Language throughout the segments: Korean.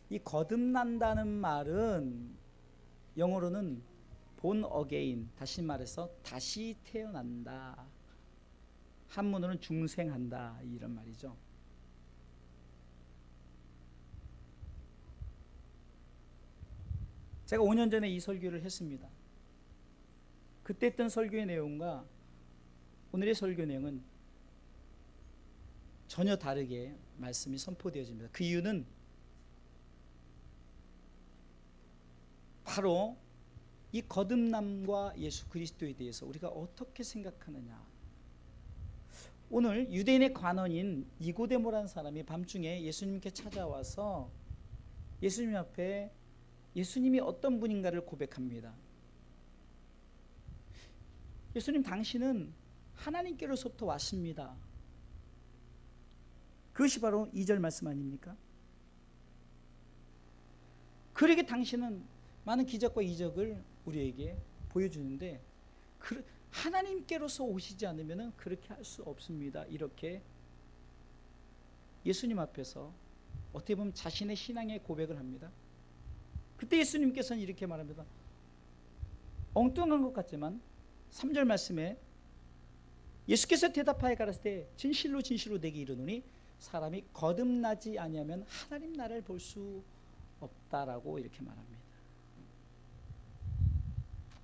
이 거듭난다는 말은 영어로는 born again, 다시 말해서 다시 태어난다. 한문으로는 중생한다, 이런 말이죠. 제가 5년 전에 이 설교를 했습니다. 그때 했던 설교의 내용과 오늘의 설교 내용은 전혀 다르게 말씀이 선포되어집니다. 그 이유는 바로 이 거듭남과 예수 그리스도에 대해서 우리가 어떻게 생각하느냐. 오늘 유대인의 관원인 니고데모라는 사람이 밤중에 예수님께 찾아와서 예수님 앞에 예수님이 어떤 분인가를 고백합니다. 예수님, 당신은 하나님께로부터 왔습니다. 그것이 바로 2절 말씀 아닙니까? 그러게 당신은 많은 기적과 이적을 우리에게 보여주는데 하나님께로서 오시지 않으면 그렇게 할 수 없습니다. 이렇게 예수님 앞에서 어떻게 보면 자신의 신앙의 고백을 합니다. 그때 예수님께서는 이렇게 말합니다. 엉뚱한 것 같지만 3절 말씀에 예수께서 대답하여 가라사대 때 진실로 진실로 내게 이르노니 사람이 거듭나지 아니하면 하나님 나라를 볼 수 없다라고 이렇게 말합니다.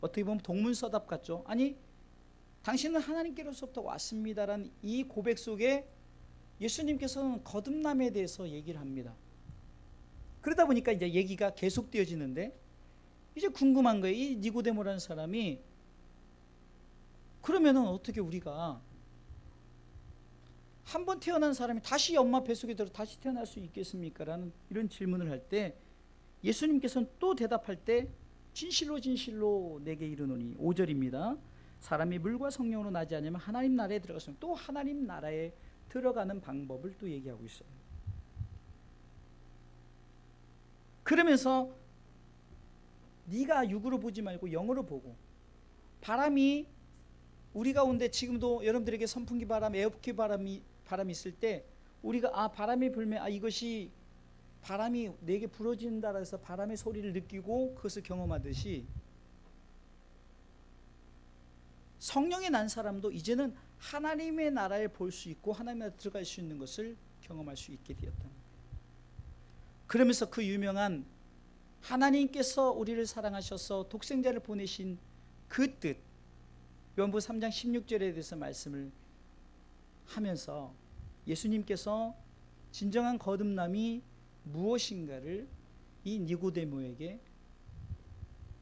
어떻게 보면 동문서답 같죠? 아니, 당신은 하나님께로부터 왔습니다라는 이 고백 속에 예수님께서는 거듭남에 대해서 얘기를 합니다. 그러다 보니까 이제 얘기가 계속되어지는데 이제 궁금한 거예요. 이 니고데모라는 사람이 그러면은 어떻게 우리가 한 번 태어난 사람이 다시 엄마 뱃속에 들어 다시 태어날 수 있겠습니까? 라는 이런 질문을 할 때 예수님께서는 또 대답할 때 진실로 진실로 내게 이르노니 5절입니다. 사람이 물과 성령으로 나지 않으면 하나님 나라에 들어갔습니다. 또 하나님 나라에 들어가는 방법을 또 얘기하고 있어요. 그러면서 네가 육으로 보지 말고 영으로 보고, 바람이 우리 가운데 지금도 여러분들에게 선풍기 바람, 에어컨 바람이 있을 때 우리가 바람이 불면 이것이 바람이 내게 불어진다 해서 바람의 소리를 느끼고 그것을 경험하듯이 성령이 난 사람도 이제는 하나님의 나라에 볼 수 있고 하나님의 나라에 들어갈 수 있는 것을 경험할 수 있게 되었다는 거예요. 그러면서 그 유명한 하나님께서 우리를 사랑하셔서 독생자를 보내신 그 뜻, 요한복음 3장 16절에 대해서 말씀을 하면서 예수님께서 진정한 거듭남이 무엇인가를 이 니고데모에게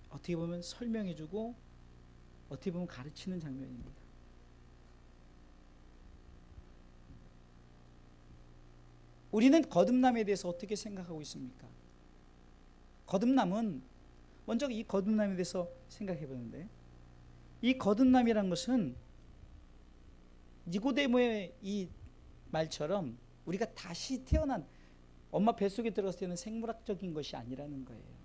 어떻게 보면 설명해주고 어떻게 보면 가르치는 장면입니다. 우리는 거듭남에 대해서 어떻게 생각하고 있습니까? 거듭남은 먼저 이 거듭남에 대해서 생각해 보는데, 이 거듭남이란 것은 니고데모의 이 말처럼 우리가 다시 태어난 엄마 뱃속에 들어갔을 때는 생물학적인 것이 아니라는 거예요.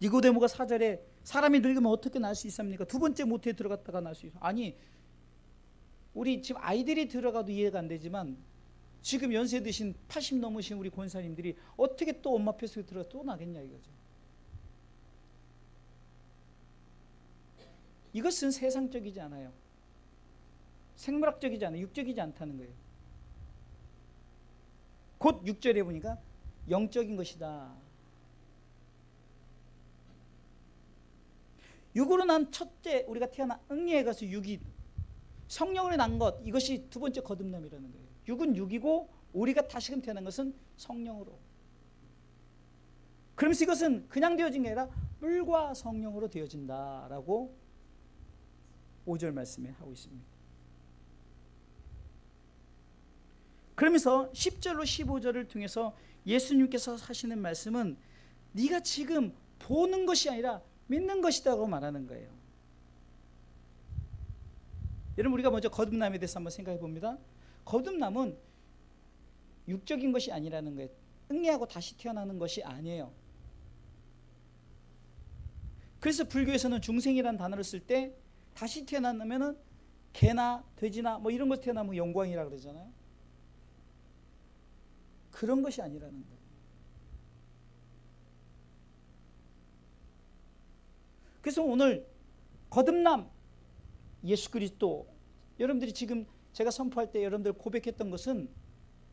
니고데모가 4절에 사람이 늙으면 어떻게 날 수 있습니까? 두 번째 모태에 들어갔다가 날 수 있어. 아니, 우리 지금 아이들이 들어가도 이해가 안 되지만 지금 연세 드신 80 넘으신 우리 권사님들이 어떻게 또 엄마 뱃속에 들어가 또 나겠냐 이거죠. 이것은 세상적이지 않아요. 생물학적이지 않아요. 육적이지 않다는 거예요. 곧 6절에 보니까 영적인 것이다. 육으로 난 첫째 우리가 태어난 응애에 가서 육이, 성령으로 난 것, 이것이 두 번째 거듭남이라는 거예요. 육은 육이고 우리가 다시금 태어난 것은 성령으로. 그러면서 이것은 그냥 되어진 게 아니라 물과 성령으로 되어진다라고 5절 말씀에 하고 있습니다. 그러면서 10절로 15절을 통해서 예수님께서 하시는 말씀은 네가 지금 보는 것이 아니라 믿는 것이라고 말하는 거예요. 여러분, 우리가 먼저 거듭남에 대해서 한번 생각해 봅니다. 거듭남은 육적인 것이 아니라는 거예요. 응애하고 다시 태어나는 것이 아니에요. 그래서 불교에서는 중생이라는 단어를 쓸 때 다시 태어나면은 개나 돼지나 뭐 이런 것 태어나면 영광이라 그러잖아요. 그런 것이 아니라는 거예요. 그래서 오늘 거듭남 예수 그리스도, 여러분들이 지금 제가 선포할 때 여러분들 고백했던 것은,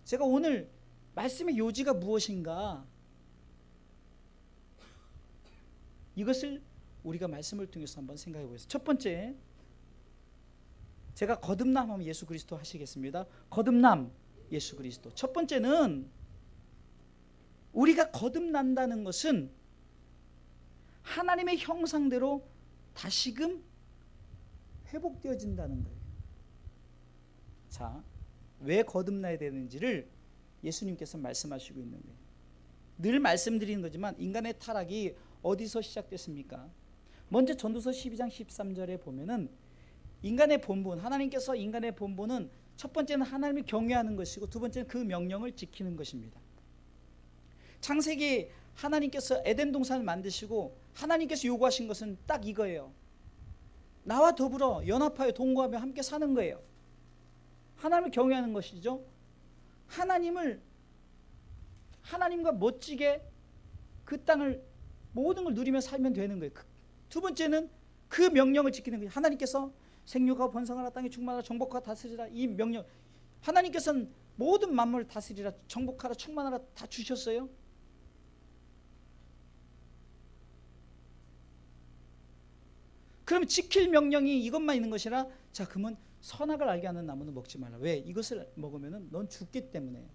제가 오늘 말씀의 요지가 무엇인가, 이것을 우리가 말씀을 통해서 한번 생각해 보겠습니다. 첫 번째, 제가 거듭남 하면 예수 그리스도 하시겠습니다. 거듭남 예수 그리스도. 첫 번째는 우리가 거듭난다는 것은 하나님의 형상대로 다시금 회복되어진다는 거예요. 자, 왜 거듭나야 되는지를 예수님께서 말씀하시고 있는 거예요. 늘 말씀드리는 거지만 인간의 타락이 어디서 시작됐습니까? 먼저 전도서 12장 13절에 보면은 인간의 본분, 하나님께서 인간의 본분은 첫 번째는 하나님을 경외하는 것이고 두 번째는 그 명령을 지키는 것입니다. 창세기 하나님께서 에덴 동산을 만드시고 하나님께서 요구하신 것은 딱 이거예요. 나와 더불어 연합하여 동거하며 함께 사는 거예요. 하나님을 경외하는 것이죠. 하나님과 멋지게 그 땅을 모든 걸 누리며 살면 되는 거예요. 두 번째는 그 명령을 지키는 거예요. 하나님께서 생육하고 번성하라, 땅에 충만하라, 정복하라, 다스리라, 이 명령, 하나님께서는 모든 만물을 다스리라, 정복하라, 충만하라 다 주셨어요. 그러면 지킬 명령이 이것만 있는 것이라, 자 그러면 선악을 알게 하는 나무는 먹지 말라. 왜? 이것을 먹으면 넌 죽기 때문에.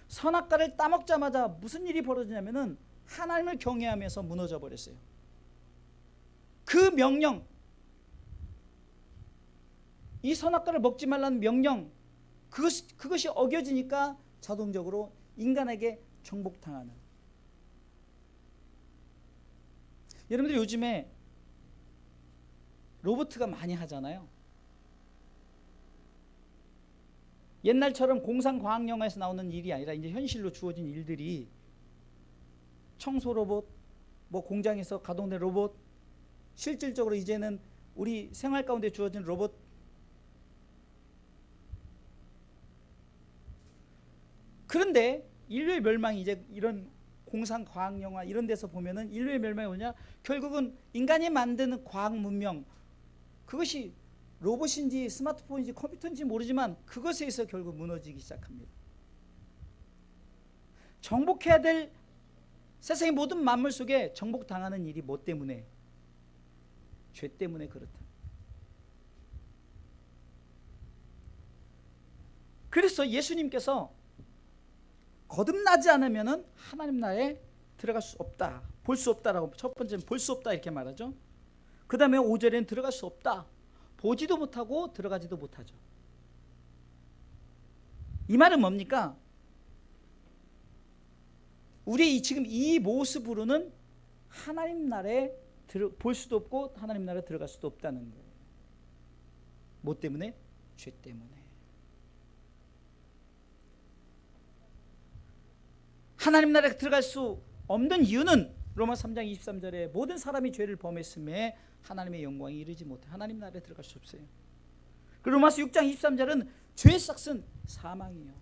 선악과를 따먹자마자 무슨 일이 벌어지냐면은 하나님을 경외하면서 무너져 버렸어요. 그 명령, 이 선악과를 먹지 말라는 명령, 그것이 어겨지니까 자동적으로 인간에게 정복당하는. 여러분들 요즘에 로봇가 많이 하잖아요. 옛날처럼 공상과학 영화에서 나오는 일이 아니라 이제 현실로 주어진 일들이, 청소 로봇, 뭐 공장에서 가동된 로봇, 실질적으로 이제는 우리 생활 가운데 주어진 로봇. 그런데 인류의 멸망이, 이제 이런 공상과학 영화 이런 데서 보면은 인류의 멸망이 뭐냐? 결국은 인간이 만드는 과학 문명, 그것이 로봇인지 스마트폰인지 컴퓨터인지 모르지만 그것에 의해서 결국 무너지기 시작합니다. 정복해야 될 세상의 모든 만물 속에 정복당하는 일이 뭐 때문에? 죄 때문에 그렇다. 그래서 예수님께서 거듭나지 않으면은 하나님 나라에 들어갈 수 없다, 볼 수 없다라고, 첫 번째는 볼 수 없다 이렇게 말하죠. 그 다음에 5절에는 들어갈 수 없다, 보지도 못하고 들어가지도 못하죠. 이 말은 뭡니까? 우리 지금 이 모습으로는 하나님 나라에 볼 수도 없고 하나님 나라에 들어갈 수도 없다는 거예요. 뭐 때문에? 죄 때문에. 하나님 나라에 들어갈 수 없는 이유는 로마 3장 23절에 모든 사람이 죄를 범했음에 하나님의 영광이 이르지 못해 하나님 나라에 들어갈 수 없어요. 그리고 로마서 6장 23절은 죄의 삭은 사망이에요.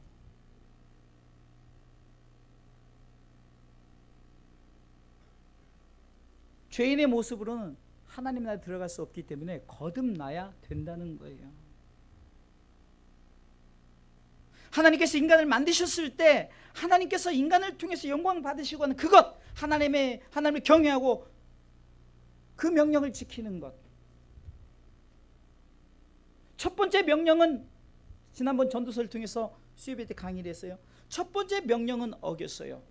죄인의 모습으로는 하나님 나라에 들어갈 수 없기 때문에 거듭나야 된다는 거예요. 하나님께서 인간을 만드셨을 때 하나님께서 인간을 통해서 영광 받으시고 하는 그것, 하나님을 경외하고 그 명령을 지키는 것. 첫 번째 명령은 지난번 전도서를 통해서 수요일 때 강의를 했어요. 첫 번째 명령은 어겼어요.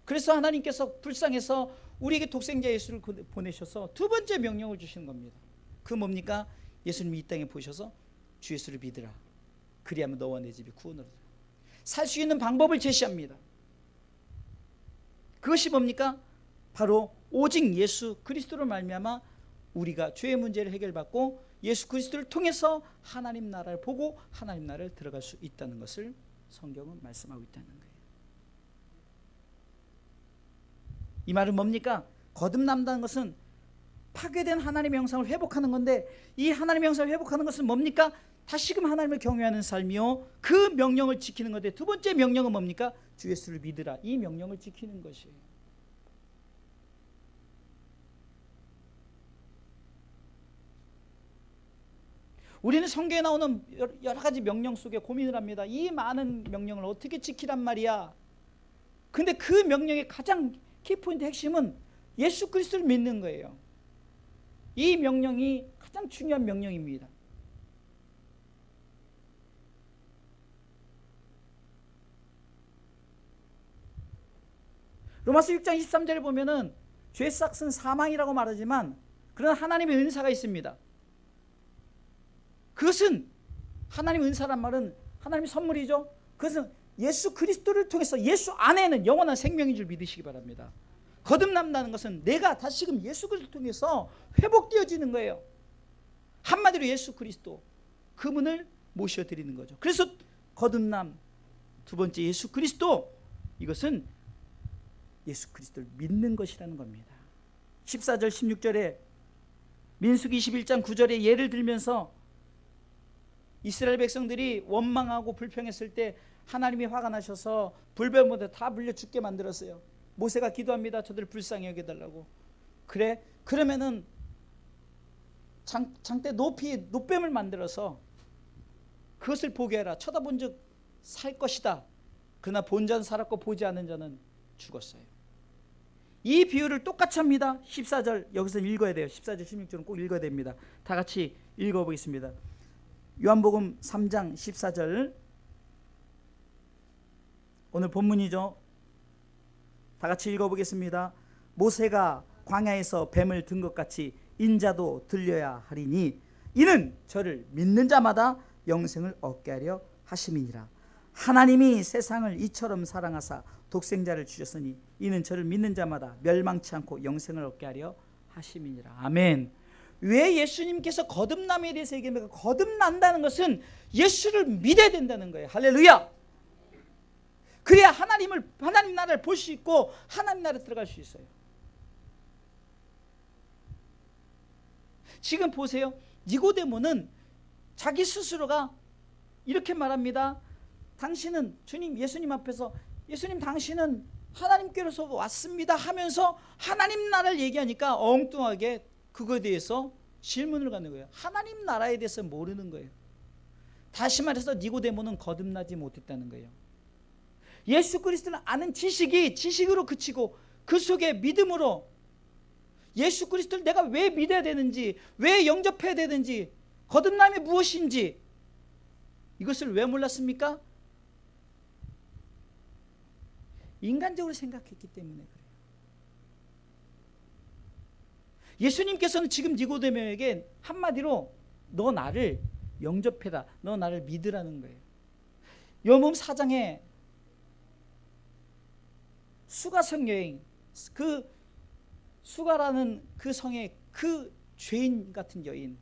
그래서 하나님께서 불쌍해서 우리에게 독생자 예수를 보내셔서 두 번째 명령을 주시는 겁니다. 그 뭡니까? 예수님이 이 땅에 보셔서 주 예수를 믿으라. 그리하면 너와 내 집이 구원을 얻으라. 살 수 있는 방법을 제시합니다. 그것이 뭡니까? 바로 오직 예수 그리스도로 말미암아 우리가 죄의 문제를 해결받고 예수 그리스도를 통해서 하나님 나라를 보고 하나님 나라를 들어갈 수 있다는 것을 성경은 말씀하고 있다는 거예요. 이 말은 뭡니까? 거듭난다는 것은 파괴된 하나님의 형상을 회복하는 건데, 이 하나님의 형상을 회복하는 것은 뭡니까? 다시금 하나님을 경외하는 삶이요, 그 명령을 지키는 건데, 두 번째 명령은 뭡니까? 주 예수를 믿으라. 이 명령을 지키는 것이에요. 우리는 성경에 나오는 여러 가지 명령 속에 고민을 합니다. 이 많은 명령을 어떻게 지키란 말이야. 근데 그 명령의 가장 키포인트, 핵심은 예수 그리스도를 믿는 거예요. 이 명령이 가장 중요한 명령입니다. 로마서 6장 23절에 보면은 죄의 삭은 사망이라고 말하지만, 그러나 하나님의 은사가 있습니다. 그것은, 하나님의 은사란 말은 하나님의 선물이죠. 그것은 예수 그리스도를 통해서 예수 안에는 영원한 생명인 줄 믿으시기 바랍니다. 거듭난다는 것은 내가 다시금 예수 그리스도를 통해서 회복되어지는 거예요. 한마디로 예수 그리스도, 그분을 모셔드리는 거죠. 그래서 거듭남, 두 번째 예수 그리스도, 이것은 예수 그리스도를 믿는 것이라는 겁니다. 14절 16절에 민수기 21장 9절에 예를 들면서 이스라엘 백성들이 원망하고 불평했을 때 하나님이 화가 나셔서 불뱀보다 다 물려 죽게 만들었어요. 모세가 기도합니다. 저들 불쌍히 여겨달라고. 그래? 그러면은 장대 높이 노뱀을 만들어서 그것을 보게 해라. 쳐다본 즉 살 것이다. 그러나 본 자는 살았고 보지 않은 자는 죽었어요. 이 비유를 똑같이 합니다. 14절 여기서 읽어야 돼요. 14절 16절은 꼭 읽어야 됩니다. 다 같이 읽어보겠습니다. 요한복음 3장 14절, 오늘 본문이죠. 다 같이 읽어보겠습니다. 모세가 광야에서 뱀을 든 것 같이 인자도 들려야 하리니 이는 저를 믿는 자마다 영생을 얻게 하려 하심이니라. 하나님이 세상을 이처럼 사랑하사 독생자를 주셨으니 이는 저를 믿는 자마다 멸망치 않고 영생을 얻게 하려 하심이니라. 아멘. 왜 예수님께서 거듭남에 대해서 얘기합니까? 거듭난다는 것은 예수를 믿어야 된다는 거예요. 할렐루야. 그래야 하나님 나라를 볼 수 있고 하나님 나라에 들어갈 수 있어요. 지금 보세요. 니고데모는 자기 스스로가 이렇게 말합니다. 당신은 주님, 예수님 앞에서, 예수님 당신은 하나님께로서 왔습니다 하면서 하나님 나라를 얘기하니까 엉뚱하게 그거에 대해서 질문을 갖는 거예요. 하나님 나라에 대해서 모르는 거예요. 다시 말해서 니고데모는 거듭나지 못했다는 거예요. 예수 그리스도를 아는 지식이 지식으로 그치고 그 속에 믿음으로 예수 그리스도를 내가 왜 믿어야 되는지, 왜 영접해야 되는지, 거듭남이 무엇인지 이것을 왜 몰랐습니까? 인간적으로 생각했기 때문에 그래요. 예수님께서는 지금 니고데모에게 한마디로 너 나를 영접해라, 너 나를 믿으라는 거예요. 요한복음 4장에 수가성 여인, 그 수가라는 그 성의 그 죄인 같은 여인,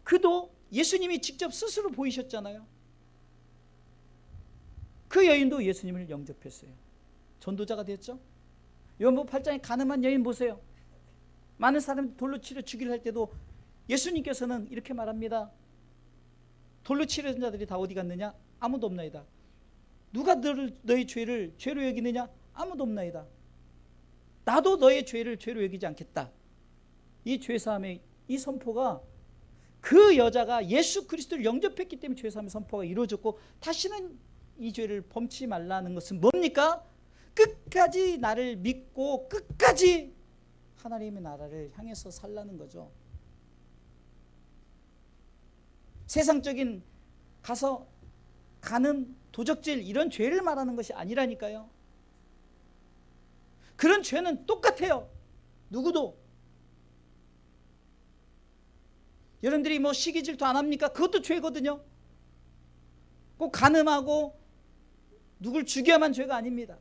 그도 예수님이 직접 스스로 보이셨잖아요. 그 여인도 예수님을 영접했어요. 전도자가 됐죠. 요한복음 8장에 가늠한 여인 보세요. 많은 사람이 돌로 치려 죽이려 할 때도 예수님께서는 이렇게 말합니다. 돌로 치려는 자들이 다 어디 갔느냐? 아무도 없나이다. 누가 너희 죄를 죄로 여기느냐? 아무도 없나이다. 나도 너의 죄를 죄로 여기지 않겠다. 이 죄사함의 이 선포가, 그 여자가 예수 그리스도를 영접했기 때문에 죄사함의 선포가 이루어졌고, 다시는 이 죄를 범치 말라는 것은 뭡니까? 끝까지 나를 믿고 끝까지 하나님의 나라를 향해서 살라는 거죠. 세상적인 가서 가는 도적질 이런 죄를 말하는 것이 아니라니까요. 그런 죄는 똑같아요. 누구도. 여러분들이 뭐 시기 질투 안 합니까? 그것도 죄거든요. 꼭 간음하고 누굴 죽여야만 죄가 아닙니다.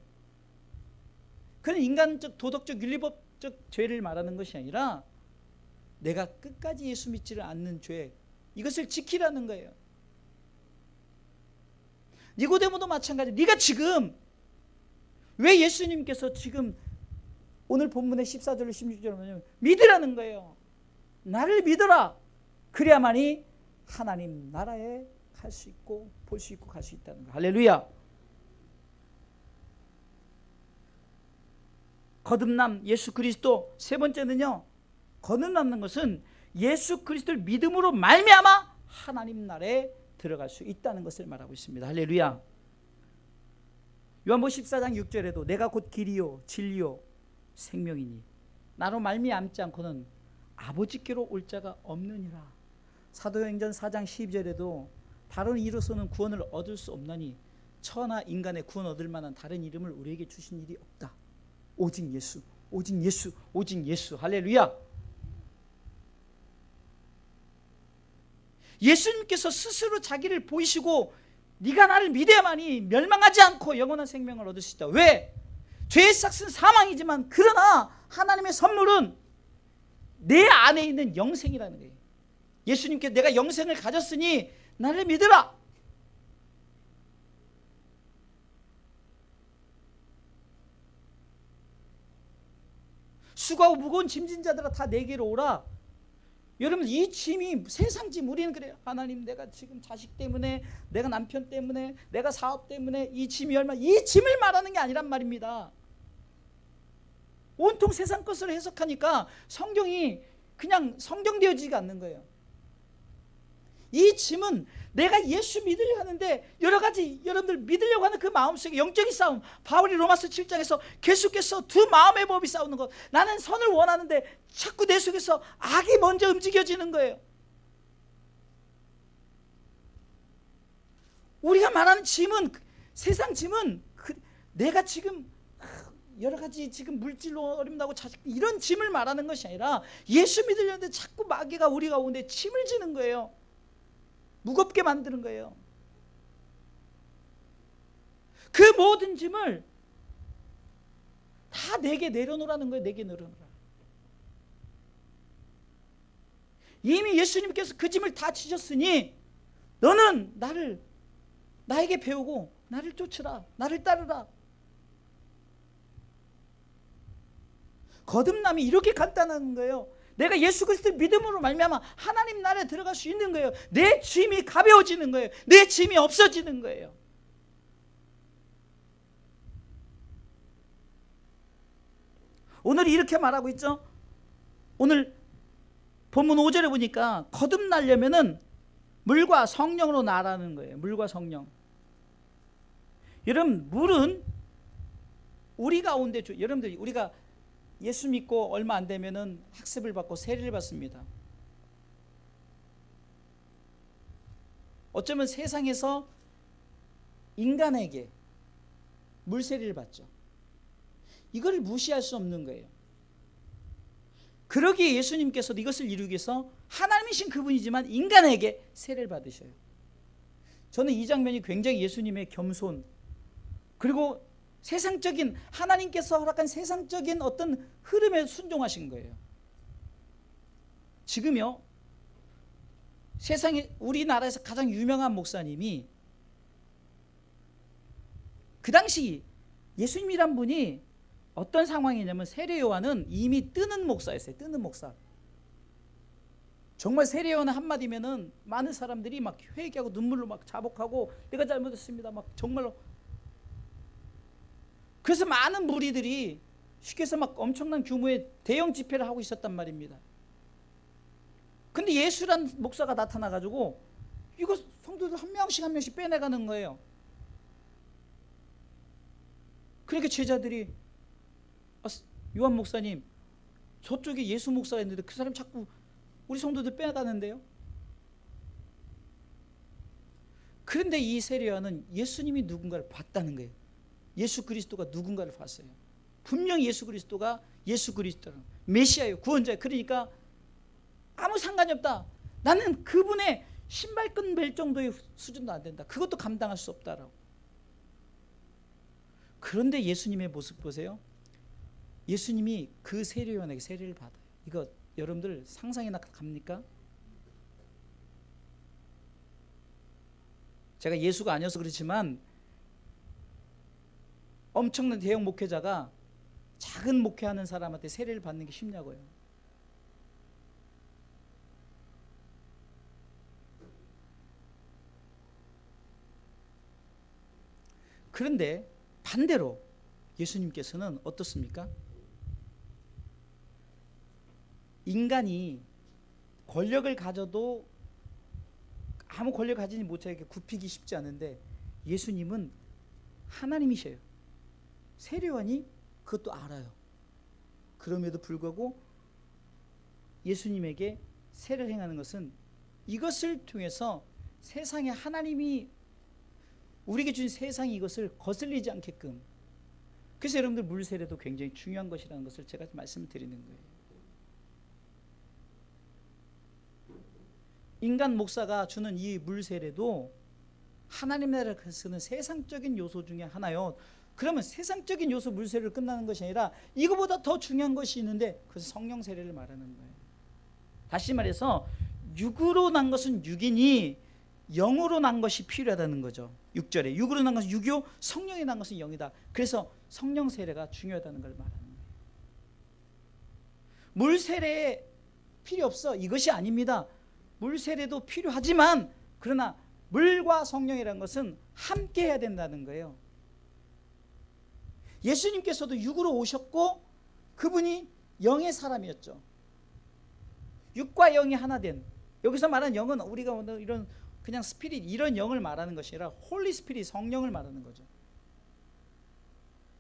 그는 인간적, 도덕적, 윤리법적 죄를 말하는 것이 아니라 내가 끝까지 예수 믿지를 않는 죄, 이것을 지키라는 거예요. 니고데모도 마찬가지. 네가 지금 왜 예수님께서 지금 오늘 본문의 14절로 16절을 믿으라는 거예요. 나를 믿어라. 그래야만이 하나님 나라에 갈 수 있고 볼 수 있고 갈 수 있다는 거. 할렐루야. 거듭남 예수 그리스도. 세 번째는요, 거듭남는 것은 예수 그리스도를 믿음으로 말미암아 하나님 나라에 들어갈 수 있다는 것을 말하고 있습니다. 할렐루야. 요한복음 14장 6절에도 내가 곧 길이요 진리요 생명이니 나로 말미암지 않고는 아버지께로 올 자가 없느니라. 사도행전 4장 12절에도 다른 이로서는 구원을 얻을 수 없나니 천하 인간의 구원 얻을 만한 다른 이름을 우리에게 주신 일이 없다. 오직 예수, 오직 예수, 오직 예수. 할렐루야. 예수님께서 스스로 자기를 보이시고 네가 나를 믿어야만이 멸망하지 않고 영원한 생명을 얻을 수 있다. 왜? 죄의 삭은 사망이지만 그러나 하나님의 선물은 내 안에 있는 영생이라는 거예요. 예수님께 내가 영생을 가졌으니 나를 믿으라. 수고하고 무거운 짐진 자들아 다 내게로 오라. 여러분, 이 짐이 세상 짐. 우리는 그래요. 하나님, 내가 지금 자식 때문에, 내가 남편 때문에, 내가 사업 때문에 이 짐이 얼마나, 이 짐을 말하는 게 아니란 말입니다. 온통 세상 것을 해석하니까 성경이 그냥 성경되어지지가 않는 거예요. 이 짐은 내가 예수 믿으려고 하는데 여러 가지 여러분들 믿으려고 하는 그 마음속에 영적인 싸움. 바울이 로마서 7장에서 계속해서 두 마음의 법이 싸우는 것. 나는 선을 원하는데 자꾸 내 속에서 악이 먼저 움직여지는 거예요. 우리가 말하는 짐은, 세상 짐은 내가 지금 여러 가지 지금 물질로 어림나고 자식 이런 짐을 말하는 것이 아니라 예수 믿으려는데 자꾸 마귀가 우리 가운데 짐을 지는 거예요. 무겁게 만드는 거예요. 그 모든 짐을 다 내게 내려놓으라는 거예요. 내게 내려놓으라. 이미 예수님께서 그 짐을 다 지셨으니 너는 나에게 배우고 나를 쫓으라. 나를 따르라. 거듭남이 이렇게 간단한 거예요. 내가 예수 그리스도를 믿음으로 말미암아 하나님 나라에 들어갈 수 있는 거예요. 내 짐이 가벼워지는 거예요. 내 짐이 없어지는 거예요. 오늘 이렇게 말하고 있죠. 오늘 본문 5절에 보니까 거듭나려면은 물과 성령으로 나라는 거예요. 물과 성령. 여러분, 물은 우리 가운데 여러분들이 우리가 예수 믿고 얼마 안 되면은 학습을 받고 세례를 받습니다. 어쩌면 세상에서 인간에게 물세례를 받죠. 이걸 무시할 수 없는 거예요. 그러기에 예수님께서도 이것을 이루기 위해서 하나님이신 그분이지만 인간에게 세례를 받으셔요. 저는 이 장면이 굉장히 예수님의 겸손, 그리고 세상적인, 하나님께서 허락한 세상적인 어떤 흐름에 순종하신 거예요. 지금요, 세상에 우리나라에서 가장 유명한 목사님이, 그 당시 예수님이란 분이 어떤 상황이냐면 세례 요한은 이미 뜨는 목사였어요. 뜨는 목사. 정말 세례 요한 한마디면은 많은 사람들이 막 회개하고 눈물로 막 자복하고 내가 잘못했습니다. 막 정말로. 그래서 많은 무리들이 쉽게 해서 막 엄청난 규모의 대형 집회를 하고 있었단 말입니다. 근데 예수란 목사가 나타나가지고 이거 성도들 한 명씩 한 명씩 빼내가는 거예요. 그러니까 제자들이 요한 목사님, 저쪽에 예수 목사가 있는데 그 사람 자꾸 우리 성도들 빼가는데요. 그런데 이 세례요한은 예수님이 누군가를 봤다는 거예요. 예수 그리스도가 누군가를 봤어요. 분명히 예수 그리스도가 예수 그리스도는 메시아예요. 구원자예요. 그러니까 아무 상관이 없다. 나는 그분의 신발끈 멜 정도의 수준도 안 된다. 그것도 감당할 수 없다라고. 그런데 예수님의 모습 보세요. 예수님이 그 세례요한에게 세례를 받아요. 이거 여러분들 상상이나 갑니까? 제가 예수가 아니어서 그렇지만 엄청난 대형 목회자가 작은 목회하는 사람한테 세례를 받는 게 쉽냐고요. 그런데 반대로 예수님께서는 어떻습니까? 인간이 권력을 가져도 아무 권력 가지지 못하게 굽히기 쉽지 않은데 예수님은 하나님이셔요. 세례요한이 그것도 알아요. 그럼에도 불구하고 예수님에게 세례를 행하는 것은 이것을 통해서 세상에 하나님이 우리에게 주신 세상이 이것을 거슬리지 않게끔. 그래서 여러분들 물세례도 굉장히 중요한 것이라는 것을 제가 말씀을 드리는 거예요. 인간 목사가 주는 이 물세례도 하나님 나라를 쓰는 세상적인 요소 중에 하나요. 그러면 세상적인 요소 물세례를 끝나는 것이 아니라 이거보다 더 중요한 것이 있는데 그것은 성령 세례를 말하는 거예요. 다시 말해서 육으로 난 것은 육이니 영으로 난 것이 필요하다는 거죠. 6절에 육으로 난 것은 육이요 성령이 난 것은 영이다. 그래서 성령 세례가 중요하다는 걸 말하는 거예요. 물 세례 필요 없어 이것이 아닙니다. 물 세례도 필요하지만 그러나 물과 성령이라는 것은 함께 해야 된다는 거예요. 예수님께서도 육으로 오셨고 그분이 영의 사람이었죠. 육과 영이 하나 된, 여기서 말하는 영은 우리가 오늘 이런 그냥 스피릿 이런 영을 말하는 것이 아니라 홀리 스피릿 성령을 말하는 거죠.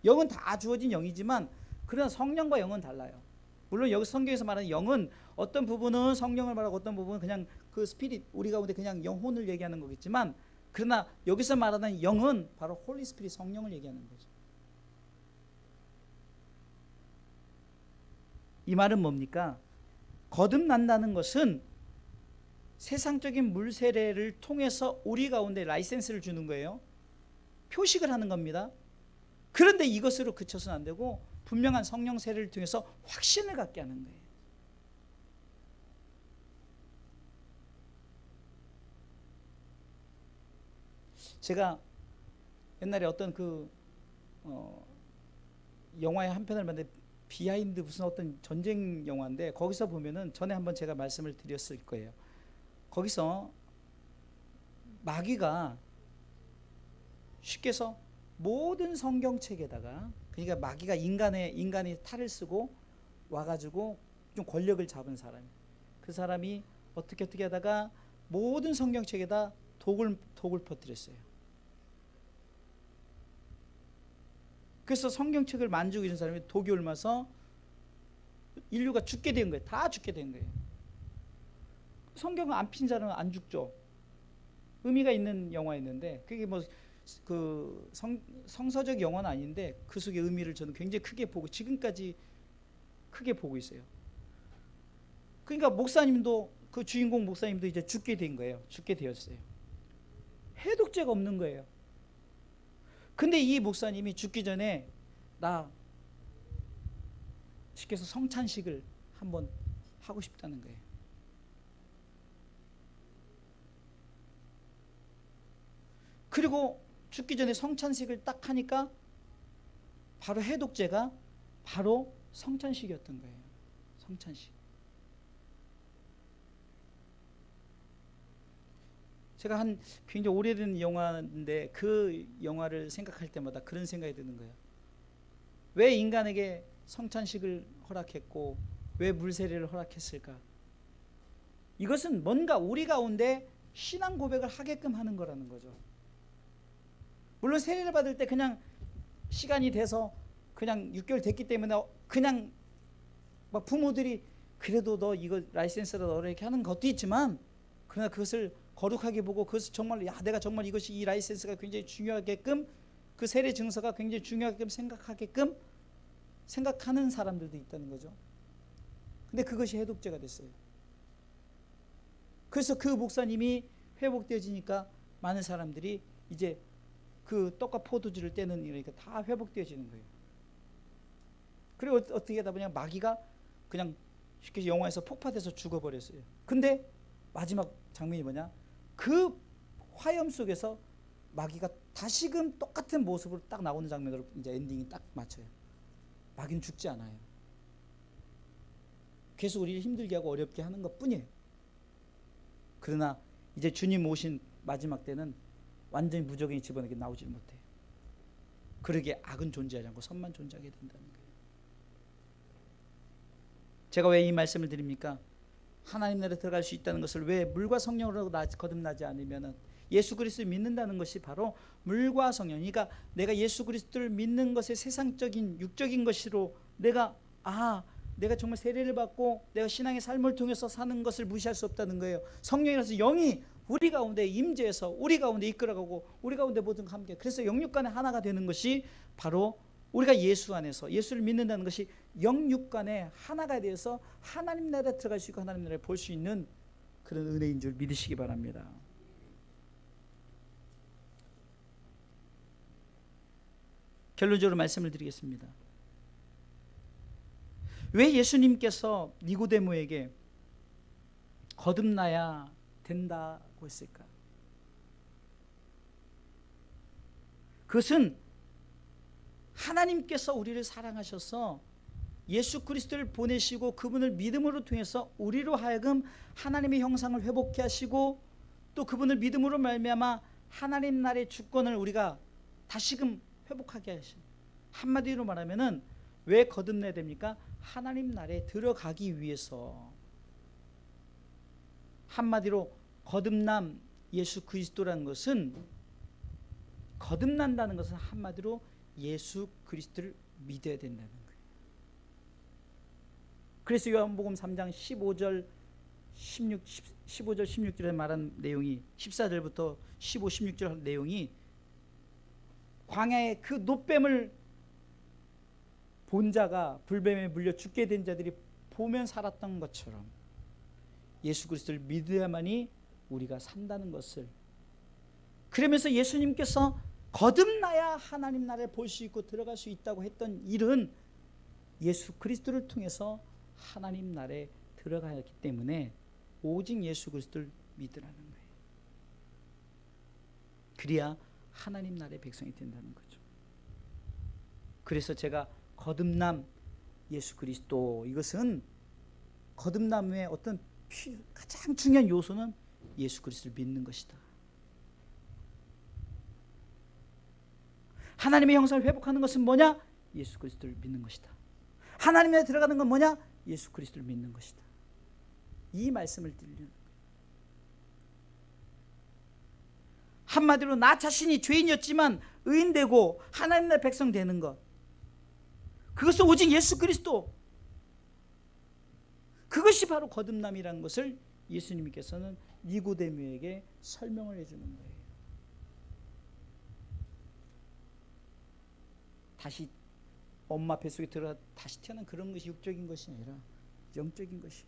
영은 다 주어진 영이지만 그러나 성령과 영은 달라요. 물론 여기 성경에서 말하는 영은 어떤 부분은 성령을 말하고 어떤 부분은 그냥 그 스피릿 우리 가운데 그냥 영혼을 얘기하는 거겠지만 그러나 여기서 말하는 영은 바로 홀리 스피릿 성령을 얘기하는 거죠. 이 말은 뭡니까? 거듭난다는 것은 세상적인 물 세례를 통해서 우리 가운데 라이센스를 주는 거예요. 표식을 하는 겁니다. 그런데 이것으로 그쳐서는 안 되고 분명한 성령 세례를 통해서 확신을 갖게 하는 거예요. 제가 옛날에 어떤 영화의 한 편을 봤는데 비하인드 무슨 어떤 전쟁 영화인데 거기서 보면은 전에 한번 제가 말씀을 드렸을 거예요. 거기서 마귀가 쉽게 해서 모든 성경책에다가 그러니까 마귀가 인간이 탈을 쓰고 와가지고 좀 권력을 잡은 사람이 그 사람이 어떻게 하다가 모든 성경책에다 독을 퍼뜨렸어요. 그래서 성경책을 만지고 있는 사람이 독이 옮아서 인류가 죽게 된 거예요. 다 죽게 된 거예요. 성경을 안 핀 자는 안 죽죠. 의미가 있는 영화였는데 그게 뭐 그 성서적 영화는 아닌데 그 속의 의미를 저는 굉장히 크게 보고 지금까지 크게 보고 있어요. 그러니까 목사님도 그 주인공 목사님도 이제 죽게 된 거예요. 죽게 되었어요. 해독제가 없는 거예요. 근데 이 목사님이 죽기 전에 나 쉽게 해서 성찬식을 한번 하고 싶다는 거예요. 그리고 죽기 전에 성찬식을 딱 하니까 바로 해독제가 바로 성찬식이었던 거예요. 성찬식. 제가 한 굉장히 오래된 영화인데 그 영화를 생각할 때마다 그런 생각이 드는 거예요. 왜 인간에게 성찬식을 허락했고 왜 물세례를 허락했을까? 이것은 뭔가 우리 가운데 신앙 고백을 하게끔 하는 거라는 거죠. 물론 세례를 받을 때 그냥 시간이 돼서 그냥 6개월 됐기 때문에 그냥 막 부모들이 그래도 너 이거 라이센스로 너를 이렇게 하는 것도 있지만 그러나 그것을 거룩하게 보고 그것을 정말 내가 정말 이것이 이 라이센스가 굉장히 중요하게끔 그 세례 증서가 굉장히 중요하게끔 생각하게끔 생각하는 사람들도 있다는 거죠. 근데 그것이 해독제가 됐어요. 그래서 그 목사님이 회복되어지니까 많은 사람들이 이제 그 떡과 포도주를 떼는 일이니까 다 회복되어지는 거예요. 그리고 어떻게 하다 보냐 마귀가 그냥 쉽게 영화에서 폭파돼서 죽어버렸어요. 근데 마지막 장면이 뭐냐? 그 화염 속에서 마귀가 다시금 똑같은 모습으로 딱 나오는 장면으로 이제 엔딩이 딱 맞춰요. 마귀는 죽지 않아요. 계속 우리를 힘들게 하고 어렵게 하는 것 뿐이에요. 그러나 이제 주님 오신 마지막 때는 완전히 무적인이 집어넣게 나오지 못해요. 그러기에 악은 존재하지 않고 선만 존재하게 된다는 거예요. 제가 왜 이 말씀을 드립니까? 하나님 나라에 들어갈 수 있다는 것을 왜 물과 성령으로 거듭나지 않으면은, 예수 그리스도를 믿는다는 것이 바로 물과 성령, 그러니까 내가 예수 그리스도를 믿는 것의 세상적인 육적인 것으로 내가 정말 세례를 받고 내가 신앙의 삶을 통해서 사는 것을 무시할 수 없다는 거예요. 성령이라서 영이 우리 가운데 임재해서 우리 가운데 이끌어가고 우리 가운데 모든 함께, 그래서 영육 간에 하나가 되는 것이 바로 우리가 예수 안에서 예수를 믿는다는 것이 영육 간에 하나가 되어서 하나님 나라에 들어갈 수 있고 하나님 나라에 볼 수 있는 그런 은혜인 줄 믿으시기 바랍니다. 결론적으로 말씀을 드리겠습니다. 왜 예수님께서 니고데모에게 거듭나야 된다고 했을까? 그것은 하나님께서 우리를 사랑하셔서 예수 그리스도를 보내시고 그분을 믿음으로 통해서 우리로 하여금 하나님의 형상을 회복케 하시고, 또 그분을 믿음으로 말미암아 하나님 나라의 주권을 우리가 다시금 회복하게 하신, 한마디로 말하면은 왜 거듭나야 됩니까? 하나님 나라에 들어가기 위해서. 한마디로 거듭남 예수 그리스도라는 것은, 거듭난다는 것은 한마디로 예수 그리스도를 믿어야 된다는 거예요. 그래서 요한복음 3장 15절 16절에 말한 내용이, 14절부터 15, 16절 내용이 광야의 그 놋뱀을 본 자가 불뱀에 물려 죽게 된 자들이 보면 살았던 것처럼 예수 그리스도를 믿어야만이 우리가 산다는 것을, 그러면서 예수님께서 거듭나야 하나님 나라를 볼 수 있고 들어갈 수 있다고 했던 일은 예수 그리스도를 통해서 하나님 나라에 들어가기 때문에 오직 예수 그리스도를 믿으라는 거예요. 그래야 하나님 나라의 백성이 된다는 거죠. 그래서 제가 거듭남 예수 그리스도, 이것은 거듭남의 어떤 가장 중요한 요소는 예수 그리스도를 믿는 것이다. 하나님의 형상을 회복하는 것은 뭐냐? 예수 그리스도를 믿는 것이다. 하나님에 들어가는 건 뭐냐? 예수 그리스도를 믿는 것이다. 이 말씀을 드리는 거예요. 한마디로 나 자신이 죄인이었지만 의인되고 하나님 나라의 백성 되는 것, 그것은 오직 예수 그리스도, 그것이 바로 거듭남이라는 것을 예수님께서는 니고데모에게 설명을 해주는 거예요. 다시 엄마 뱃속에 들어가 다시 태어난 그런 것이 육적인 것이 아니라 영적인 것이,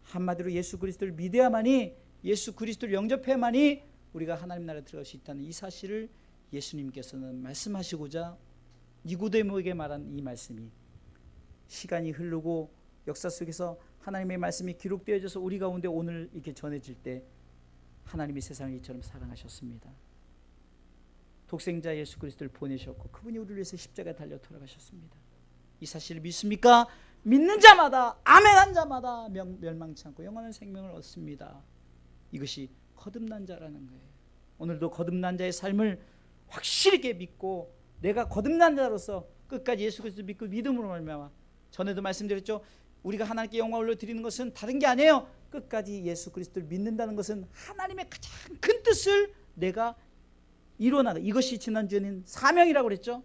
한마디로 예수 그리스도를 믿어야만이, 예수 그리스도를 영접해야만이 우리가 하나님 나라에 들어갈 수 있다는 이 사실을 예수님께서는 말씀하시고자 니고데모에게 말한 이 말씀이 시간이 흐르고 역사 속에서 하나님의 말씀이 기록되어져서 우리 가운데 오늘 이렇게 전해질 때 하나님이 세상을 이처럼 사랑하셨습니다. 독생자 예수 그리스도를 보내셨고 그분이 우리를 위해서 십자가에 달려 돌아가셨습니다. 이 사실을 믿습니까? 믿는 자마다, 아멘한 자마다 멸망치 않고 영원한 생명을 얻습니다. 이것이 거듭난 자라는 거예요. 오늘도 거듭난 자의 삶을 확실하게 믿고 내가 거듭난 자로서 끝까지 예수 그리스도 믿고 믿음으로 말미암아, 전에도 말씀드렸죠, 우리가 하나님께 영광을 올려드리는 것은 다른 게 아니에요. 끝까지 예수 그리스도를 믿는다는 것은 하나님의 가장 큰 뜻을 내가 이뤄나가, 이것이 지난주에는 사명이라고 그랬죠.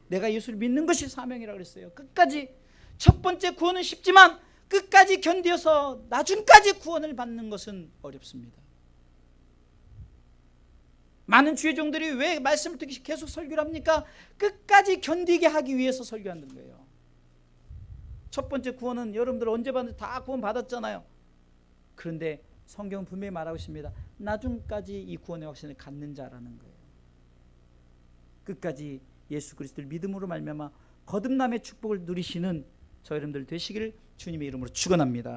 내가 예수를 믿는 것이 사명이라고 그랬어요. 끝까지, 첫 번째 구원은 쉽지만 끝까지 견디어서 나중까지 구원을 받는 것은 어렵습니다. 많은 주의 종들이 왜 말씀을 듣기 계속 설교를 합니까? 끝까지 견디게 하기 위해서 설교하는 거예요. 첫 번째 구원은 여러분들 언제 받는지 다 구원 받았잖아요. 그런데 성경은 분명히 말하고 있습니다. 나중까지 이 구원의 확신을 갖는 자라는 거예요. 끝까지 예수 그리스도를 믿음으로 말미암아 거듭남의 축복을 누리시는 저 여러분들 되시기를 주님의 이름으로 축원합니다.